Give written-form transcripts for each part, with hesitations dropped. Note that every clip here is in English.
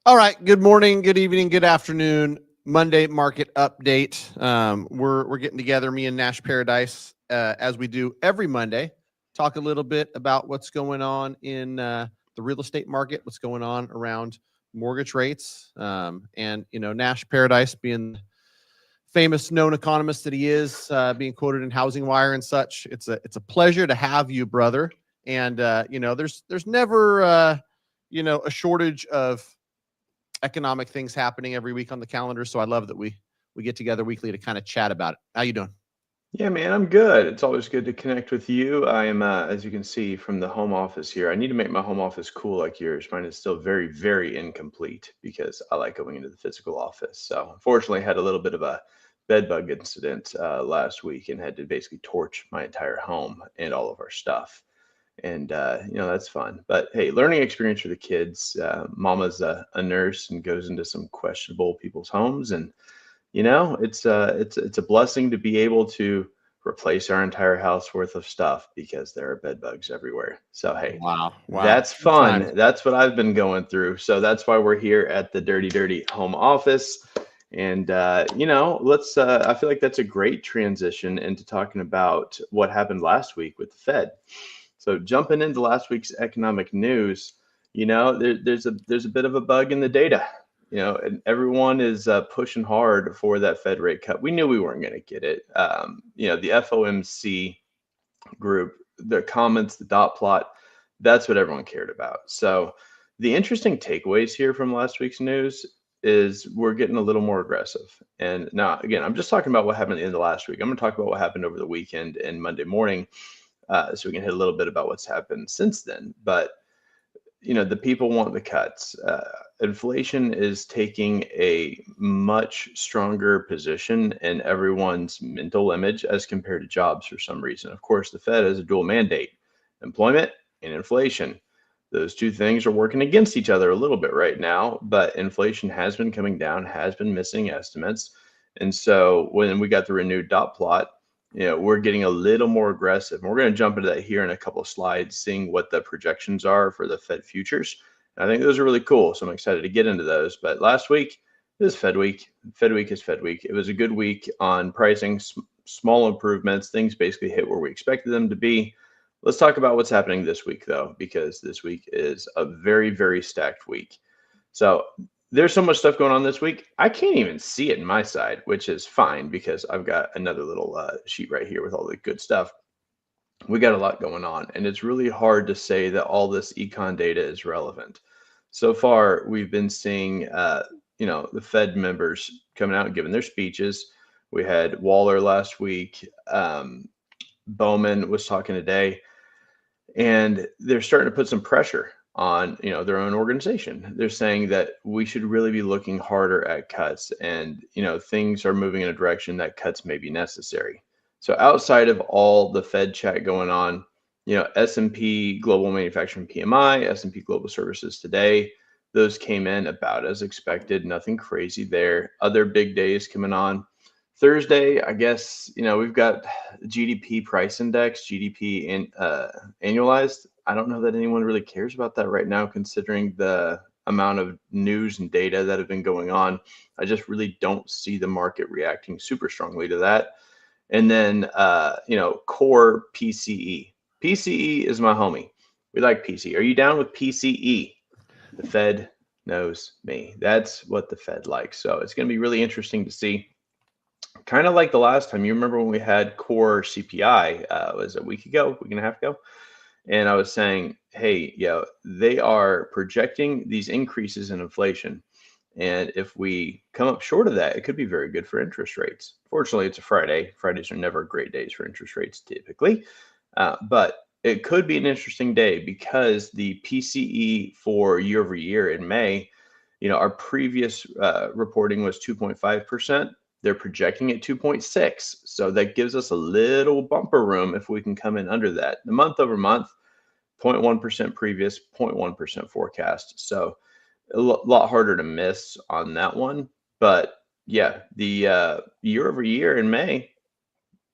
All right. Good morning, good evening, good afternoon. Monday market update. We're getting together, me and Nash Paradise, as we do every Monday. Talk a little bit about what's going on in the real estate market, what's going on around mortgage rates, and Nash Paradise, being the famous known economist that he is, being quoted in Housing Wire and such. It's a pleasure to have you, brother. And there's never a shortage of economic things happening every week on the calendar. So I love that we get together weekly to kind of chat about it. How you doing? Yeah, man, I'm good. It's always good to connect with you. I am, as you can see from the home office here, I need to make my home office cool like yours. Mine is still very, very incomplete because I like going into the physical office. So unfortunately, I had a little bit of a bed bug incident last week and had to basically torch my entire home and all of our stuff. And that's fun. But hey, learning experience for the kids. Mama's a nurse and goes into some questionable people's homes, and it's a blessing to be able to replace our entire house worth of stuff because there are bed bugs everywhere. So hey, Wow. that's fun. That's what I've been going through. So that's why we're here at the Dirty Home Office. And let's I feel like that's a great transition into talking about what happened last week with the Fed. So jumping into last week's economic news, there's a bit of a bug in the data, and everyone is pushing hard for that Fed rate cut. We knew we weren't going to get it. The FOMC group, the comments, the dot plot, that's what everyone cared about. So the interesting takeaways here from last week's news is we're getting a little more aggressive. And now, again, I'm just talking about what happened at the end of last week. I'm going to talk about what happened over the weekend and Monday morning. So we can hit a little bit about what's happened since then. But, the people want the cuts. Inflation is taking a much stronger position in everyone's mental image as compared to jobs for some reason. Of course, the Fed has a dual mandate, employment and inflation. Those two things are working against each other a little bit right now, but inflation has been coming down, has been missing estimates. And so when we got the renewed dot plot, we're getting a little more aggressive. And we're going to jump into that here in a couple of slides, seeing what the projections are for the Fed futures. And I think those are really cool. So I'm excited to get into those. But last week is Fed week. Fed week is Fed week. It was a good week on pricing, small improvements. Things basically hit where we expected them to be. Let's talk about what's happening this week, though, because this week is a very, very stacked week. So there's so much stuff going on this week. I can't even see it in my side, which is fine because I've got another little sheet right here with all the good stuff. We got a lot going on, and it's really hard to say that all this econ data is relevant. So far, we've been seeing, the Fed members coming out and giving their speeches. We had Waller last week. Bowman was talking today, and they're starting to put some pressure on their own organization. They're saying that we should really be looking harder at cuts, and things are moving in a direction that cuts may be necessary. So outside of all the Fed chat going on, S&P Global Manufacturing PMI, S&P Global Services today, those came in about as expected. Nothing crazy there. Other big days coming on. Thursday, I guess, we've got GDP price index, GDP annualized. I don't know that anyone really cares about that right now, considering the amount of news and data that have been going on, I just really don't see the market reacting super strongly to that. And then, core PCE. PCE is my homie. We like PCE. Are you down with PCE? The Fed knows me. That's what the Fed likes. So it's going to be really interesting to see. Kind of like the last time. You remember when we had core CPI, was it a week and a half ago? And I was saying, hey, they are projecting these increases in inflation. And if we come up short of that, it could be very good for interest rates. Fortunately, it's a Friday. Fridays are never great days for interest rates typically. But it could be an interesting day because the PCE for year over year in May, our previous reporting was 2.5%. They're projecting at 2.6. So that gives us a little bumper room if we can come in under that. The month over month, 0.1% previous, 0.1% forecast. So a lot harder to miss on that one. But yeah, the year over year in May,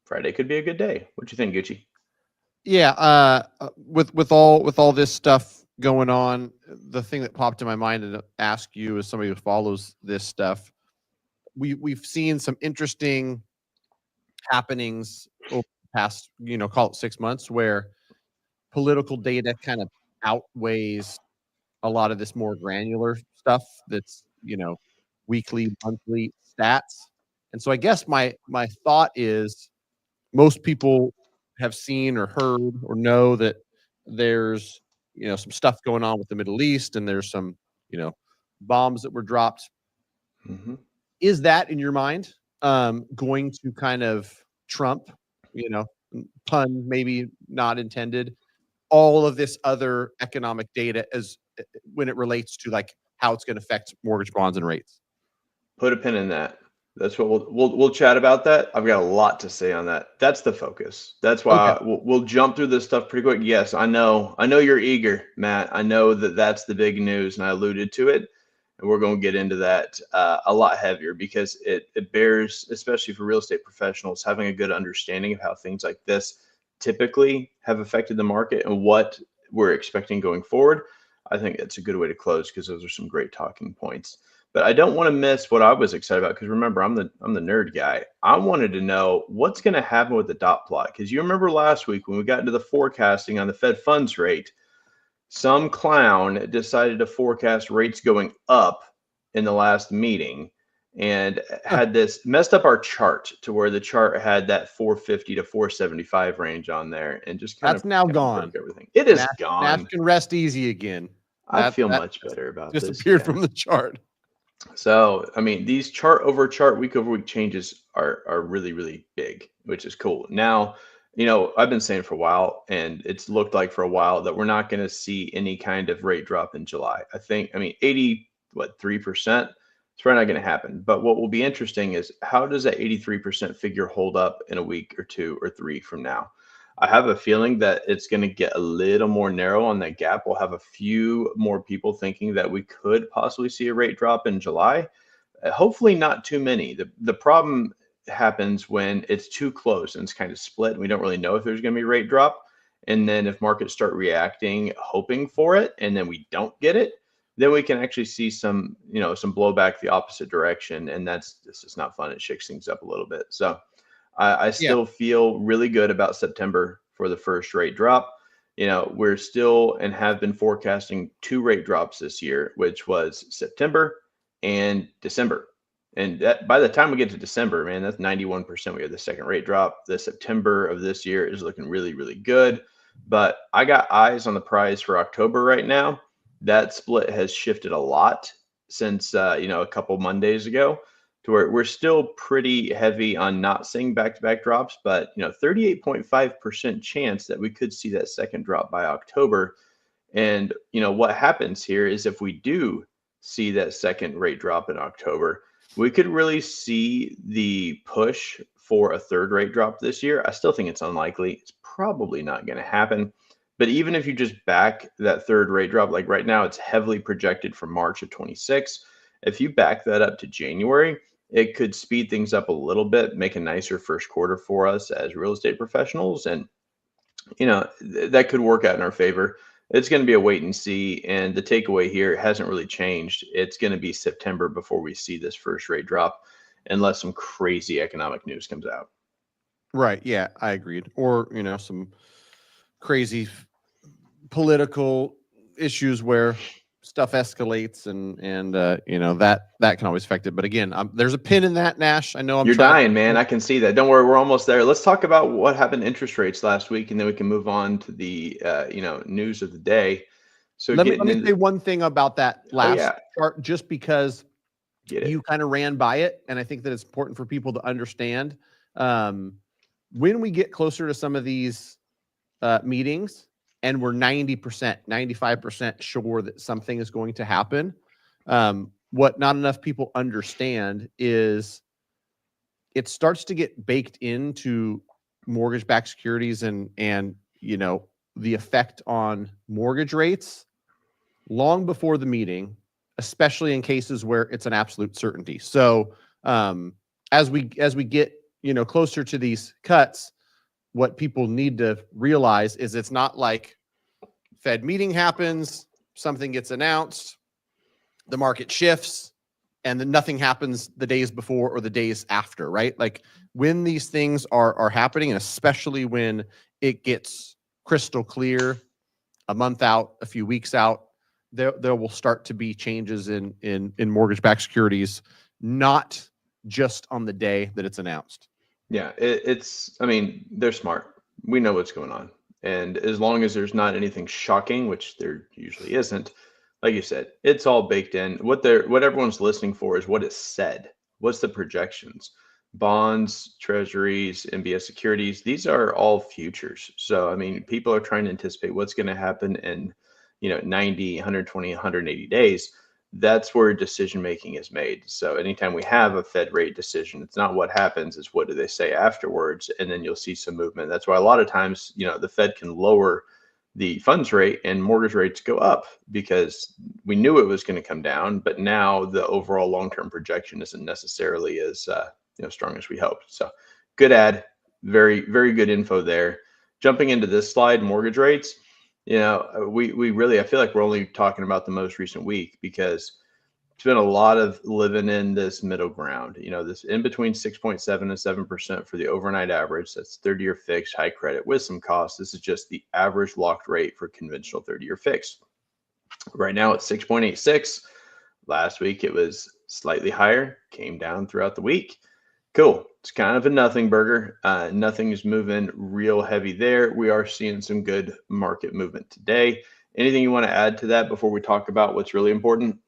Friday could be a good day. What do you think, Gucci? Yeah, with all this stuff going on, the thing that popped in my mind to ask you as somebody who follows this stuff, we've seen some interesting happenings over the past, call it 6 months, where political data kind of outweighs a lot of this more granular stuff that's, weekly, monthly stats. And so I guess my thought is most people have seen or heard or know that there's, some stuff going on with the Middle East, and there's some, bombs that were dropped. Mm-hmm. Is that in your mind going to kind of trump, pun maybe not intended, all of this other economic data as when it relates to like how it's going to affect mortgage bonds and rates? Put a pin in that. That's what we'll chat about that. I've got a lot to say on that. That's the focus. That's Okay. why we'll jump through this stuff pretty quick. Yes, I know you're eager, Matt. I know that's the big news, and I alluded to it, and we're going to get into that a lot heavier because it bears, especially for real estate professionals, having a good understanding of how things like this typically have affected the market and what we're expecting going forward. I think it's a good way to close because those are some great talking points. But I don't want to miss what I was excited about because remember, I'm the nerd guy. I wanted to know what's going to happen with the dot plot because you remember last week when we got into the forecasting on the Fed funds rate, some clown decided to forecast rates going up in the last meeting and had this messed up our chart to where the chart had that 450 to 475 range on there and just That's now gone. broke everything. It is Nash gone. can rest easy again. I feel That much better about disappeared this. from the chart. So, I mean, these chart over chart, week over week changes are really, really big, which is cool. Now, I've been saying for a while, and it's looked like for a while that we're not going to see any kind of rate drop in July. I think, 3%, it's probably not going to happen. But what will be interesting is how does that 83% figure hold up in a week or two or three from now? I have a feeling that it's going to get a little more narrow on that gap. We'll have a few more people thinking that we could possibly see a rate drop in July. Hopefully not too many. The problem happens when it's too close and it's kind of split and we don't really know if there's going to be a rate drop. And then if markets start reacting, hoping for it, and then we don't get it, then we can actually see some blowback the opposite direction. And this is not fun. It shakes things up a little bit. So I still feel really good about September for the first rate drop. We're still and have been forecasting 2 rate drops this year, which was September and December. And that by the time we get to December, man, that's 91%. We have the second rate drop. The September of this year is looking really, really good. But I got eyes on the prize for October right now. That split has shifted a lot since a couple Mondays ago, to where we're still pretty heavy on not seeing back-to-back drops, but 38.5% chance that we could see that second drop by October. And what happens here is if we do see that second rate drop in October, we could really see the push for a third rate drop this year. I still think it's unlikely. It's probably not going to happen. But even if you just back that third rate drop, like right now, it's heavily projected for March of 26. If you back that up to January, it could speed things up a little bit, make a nicer first quarter for us as real estate professionals. And, that could work out in our favor. it's going to be a wait and see. And the takeaway here hasn't really changed. It's going to be September before we see this first rate drop, unless some crazy economic news comes out. Right. Yeah, I agreed. Or, some crazy political issues where stuff escalates and that can always affect it. But again, there's a pin in that, Nash. I know You're dying, man. I can see that. Don't worry, we're almost there. Let's talk about what happened to interest rates last week, and then we can move on to the news of the day. So let me say one thing about that last chart, just because you kind of ran by it, and I think that it's important for people to understand. When we get closer to some of these meetings, and we're 90%, 95% sure that something is going to happen, what not enough people understand is it starts to get baked into mortgage-backed securities and the effect on mortgage rates long before the meeting, especially in cases where it's an absolute certainty. So as we get closer to these cuts, what people need to realize is it's not like Fed meeting happens, something gets announced, the market shifts, and then nothing happens the days before or the days after, right? Like when these things are happening, and especially when it gets crystal clear a month out, a few weeks out, there will start to be changes in mortgage-backed securities, not just on the day that it's announced. Yeah, they're smart. We know what's going on. And as long as there's not anything shocking, which there usually isn't, like you said, it's all baked in. What everyone's listening for is what is said. What's the projections? Bonds, treasuries, MBS securities, these are all futures. So, people are trying to anticipate what's going to happen in, 90, 120, 180 days. That's where decision making is made. So anytime we have a Fed rate decision, it's not what happens, it's what do they say afterwards, and then you'll see some movement. That's why a lot of times, the Fed can lower the funds rate and mortgage rates go up because we knew it was going to come down, but now the overall long-term projection isn't necessarily as strong as we hoped. So good ad, very, very good info there. Jumping into this slide, mortgage rates. We really, I feel like we're only talking about the most recent week because it's been a lot of living in this middle ground, this in between 6.7 and 7% for the overnight average. That's 30-year fixed, high credit with some costs. This is just the average locked rate for conventional 30-year fixed. Right now it's 6.86. Last week it was slightly higher, came down throughout the week. Cool. It's kind of a nothing burger. Nothing is moving real heavy there. We are seeing some good market movement today. Anything you want to add to that before we talk about what's really important?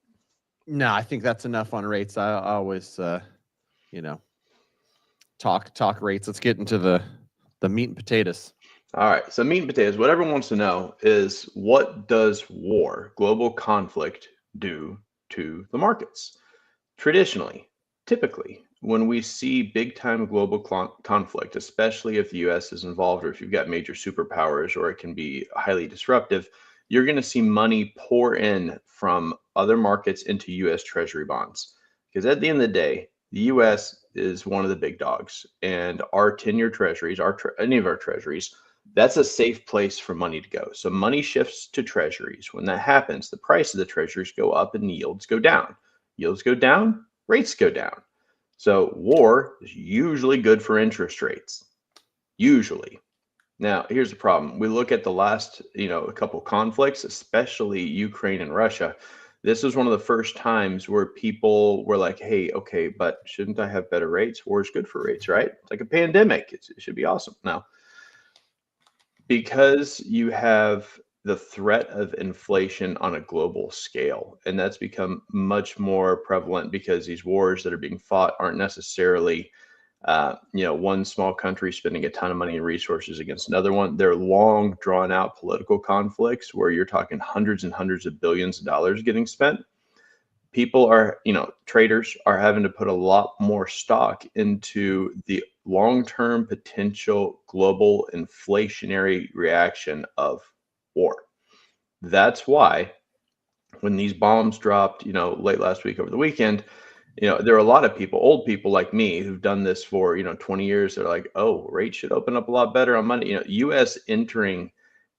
No, I think that's enough on rates. I always, talk rates. Let's get into the meat and potatoes. All right. So meat and potatoes, what everyone wants to know is what does war, global conflict, do to the markets? Traditionally, typically, when we see big time global conflict, especially if the US is involved or if you've got major superpowers or it can be highly disruptive, you're going to see money pour in from other markets into US Treasury bonds. Because at the end of the day, the US is one of the big dogs, and our 10-year treasuries, any of our treasuries, that's a safe place for money to go. So money shifts to treasuries. When that happens, the price of the treasuries go up and yields go down. Yields go down, rates go down. So war is usually good for interest rates. Usually. Now, here's the problem. We look at the last, a couple conflicts, especially Ukraine and Russia. This was one of the first times where people were like, hey, okay, but shouldn't I have better rates? War is good for rates, right? It's like a pandemic. It should be awesome. Now, because you have the threat of inflation on a global scale, and that's become much more prevalent because these wars that are being fought aren't necessarily one small country spending a ton of money and resources against another one. They're long drawn out political conflicts where you're talking hundreds and hundreds of billions of dollars getting spent. People are, traders are having to put a lot more stock into the long-term potential global inflationary reaction of war. That's why when these bombs dropped, late last week over the weekend, there are a lot of people, old people like me, who've done this for, 20 years. They're like, oh, rates should open up a lot better on Monday. US entering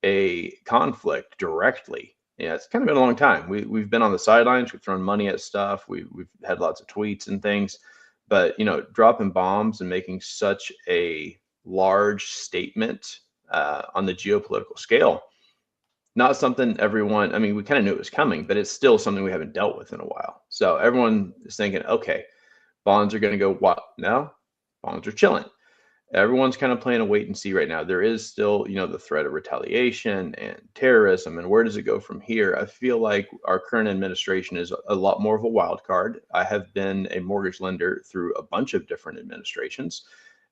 a conflict directly. Yeah, it's kind of been a long time. We've been on the sidelines. We've thrown money at stuff. We've had lots of tweets and things, but dropping bombs and making such a large statement on the geopolitical scale, not something everyone. I mean, we kind of knew it was coming, but it's still something we haven't dealt with in a while. So everyone is thinking, okay, bonds are going to go what? No, bonds are chilling. Everyone's kind of playing a wait and see right now. There is still, the threat of retaliation and terrorism, and where does it go from here? I feel like our current administration is a lot more of a wild card. I have been a mortgage lender through a bunch of different administrations,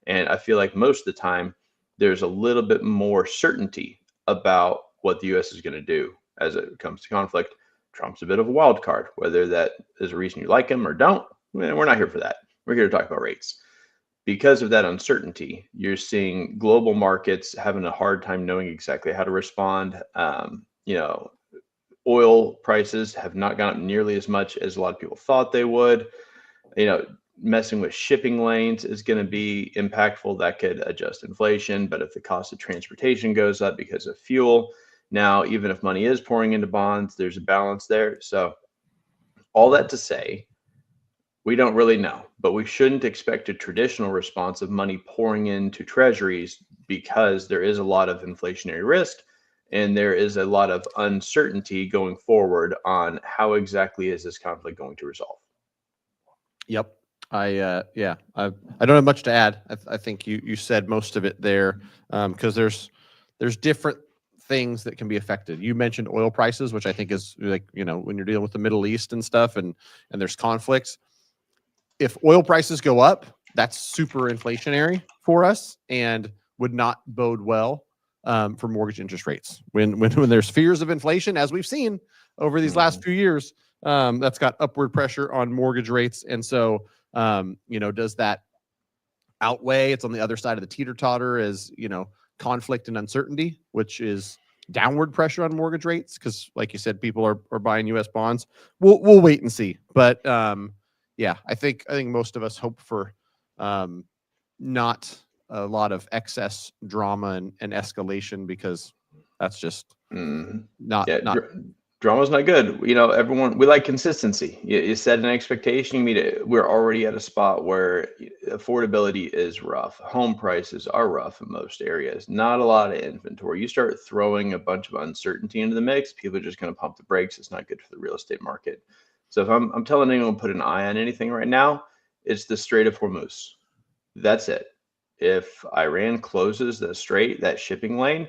and I feel like most of the time there's a little bit more certainty about what the U.S. is going to do as it comes to conflict. Trump's a bit of a wild card. Whether that is a reason you like him or don't, we're not here for that. We're here to talk about rates. Because of that uncertainty, you're seeing global markets having a hard time knowing exactly how to respond. Oil prices have not gone up nearly as much as a lot of people thought they would. Messing with shipping lanes is going to be impactful. That could adjust inflation. But if the cost of transportation goes up because of fuel, now even if money is pouring into bonds, there's a balance there. So all that to say, we don't really know, but we shouldn't expect a traditional response of money pouring into treasuries because there is a lot of inflationary risk and there is a lot of uncertainty going forward on how exactly is this conflict going to resolve. Yep. I don't have much to add. I think you said most of it there, because there's different things that can be affected. You mentioned oil prices, which I think is like, when you're dealing with the Middle East and stuff and there's conflicts. If oil prices go up, that's super inflationary for us and would not bode well for mortgage interest rates. When there's fears of inflation, as we've seen over these last few years, that's got upward pressure on mortgage rates. And so, does that outweigh? It's on the other side of the teeter-totter as, conflict and uncertainty, which is downward pressure on mortgage rates. Because like you said, people are buying U.S. bonds. We'll wait and see. But yeah, I think most of us hope for not a lot of excess drama and escalation, because that's just not. Drama's not good. Everyone, we like consistency. You set an expectation, you meet it. We're already at a spot where affordability is rough. Home prices are rough in most areas. Not a lot of inventory. You start throwing a bunch of uncertainty into the mix, people are just going to pump the brakes. It's not good for the real estate market. So if I'm telling anyone to put an eye on anything right now, it's the Strait of Hormuz. That's it. If Iran closes the strait, that shipping lane,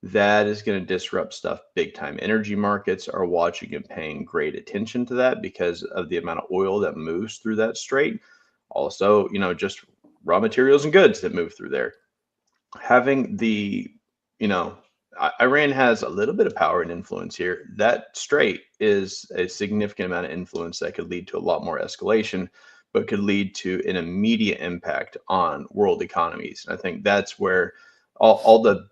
that is going to disrupt stuff big time. Energy markets are watching and paying great attention to that because of the amount of oil that moves through that strait. Also, just raw materials and goods that move through there. Having Iran has a little bit of power and influence here. That strait is a significant amount of influence that could lead to a lot more escalation, but could lead to an immediate impact on world economies. And I think that's where all the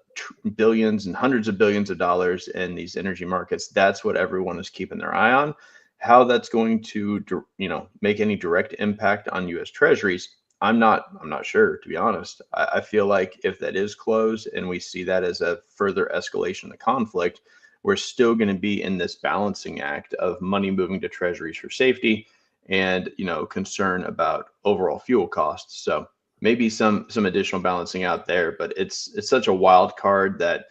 billions and hundreds of billions of dollars in these energy markets, that's what everyone is keeping their eye on. How that's going to make any direct impact on U.S. Treasuries, I'm not sure, to be honest. I feel like if that is closed and we see that as a further escalation of the conflict, we're still going to be in this balancing act of money moving to treasuries for safety and concern about overall fuel costs. So maybe some additional balancing out there, but it's such a wild card that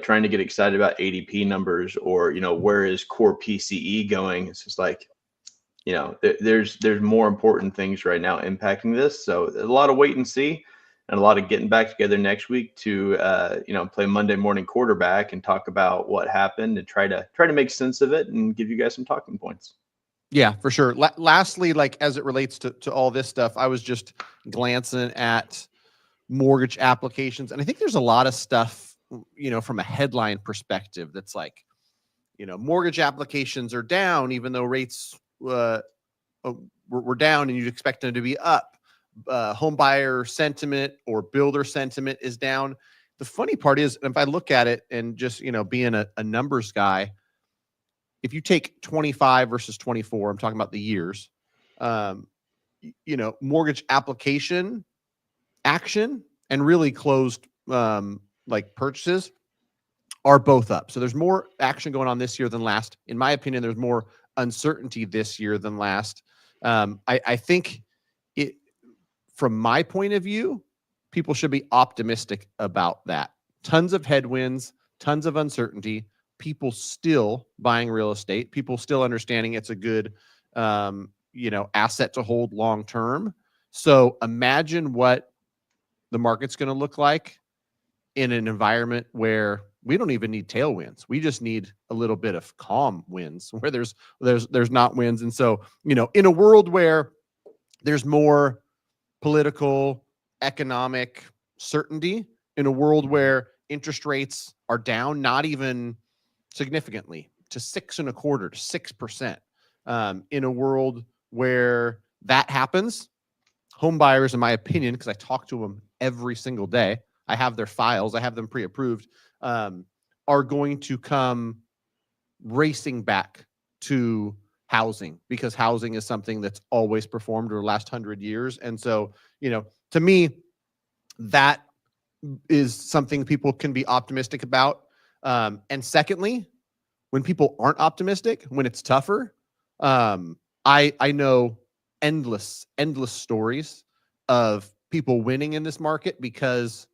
trying to get excited about ADP numbers or where is core PCE going, it's just like there's more important things right now impacting this. So a lot of wait and see and a lot of getting back together next week to play Monday morning quarterback and talk about what happened and try to make sense of it and give you guys some talking points. Yeah, for sure. Lastly, like as it relates to all this stuff, I was just glancing at mortgage applications, and I think there's a lot of stuff, from a headline perspective that's like, mortgage applications are down, even though rates were down and you'd expect them to be up. Home buyer sentiment or builder sentiment is down. The funny part is, if I look at it and just, being a numbers guy, if you take 25 versus 24, I'm talking about the years, mortgage application action and really closed like purchases are both up. So there's more action going on this year than last. In my opinion, there's more uncertainty this year than last. I think it, from my point of view, people should be optimistic about that. Tons of headwinds, tons of uncertainty, people still buying real estate, people still understanding it's a good, asset to hold long term. So imagine what the market's going to look like in an environment where we don't even need tailwinds. We just need a little bit of calm winds where there's not winds. And so, in a world where there's more political, economic certainty, in a world where interest rates are down, not even significantly, to 6.25% to 6%, in a world where that happens, home buyers, in my opinion, because I talk to them every single day, I have their files, I have them pre-approved, are going to come racing back to housing, because housing is something that's always performed over the last 100 years. And so, to me, that is something people can be optimistic about. And secondly, when people aren't optimistic, when it's tougher, I know endless stories of people winning in this market, because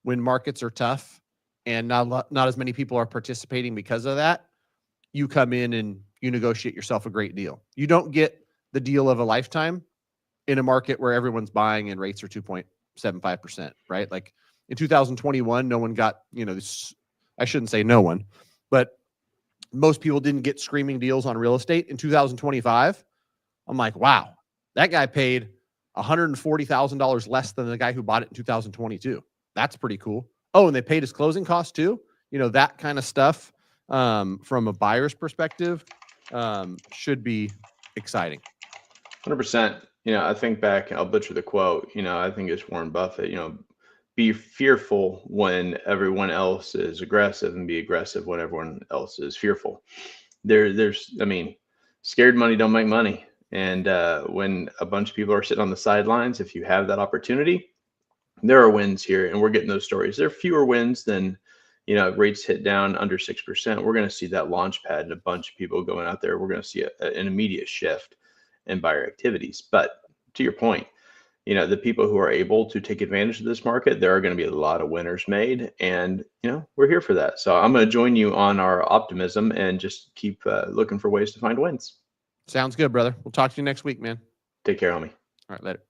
when markets are tough and not as many people are participating because of that, you come in and you negotiate yourself a great deal. You don't get the deal of a lifetime in a market where everyone's buying and rates are 2.75%, right? Like in 2021, no one got, I shouldn't say no one, but most people didn't get screaming deals on real estate. In 2025, I'm like, wow, that guy paid $140,000 less than the guy who bought it in 2022. That's pretty cool. Oh, and they paid his closing costs too. That kind of stuff, from a buyer's perspective, should be exciting. 100%. I think back, I'll butcher the quote, I think it's Warren Buffett, be fearful when everyone else is aggressive and be aggressive when everyone else is fearful. Scared money don't make money. And when a bunch of people are sitting on the sidelines, if you have that opportunity, there are wins here, and we're getting those stories. There are fewer wins than, rates hit down under 6%. We're going to see that launch pad and a bunch of people going out there. We're going to see an immediate shift in buyer activities. But to your point, the people who are able to take advantage of this market, there are going to be a lot of winners made, and we're here for that. So I'm going to join you on our optimism and just keep looking for ways to find wins. Sounds good, brother. We'll talk to you next week, man. Take care, homie. All right, later.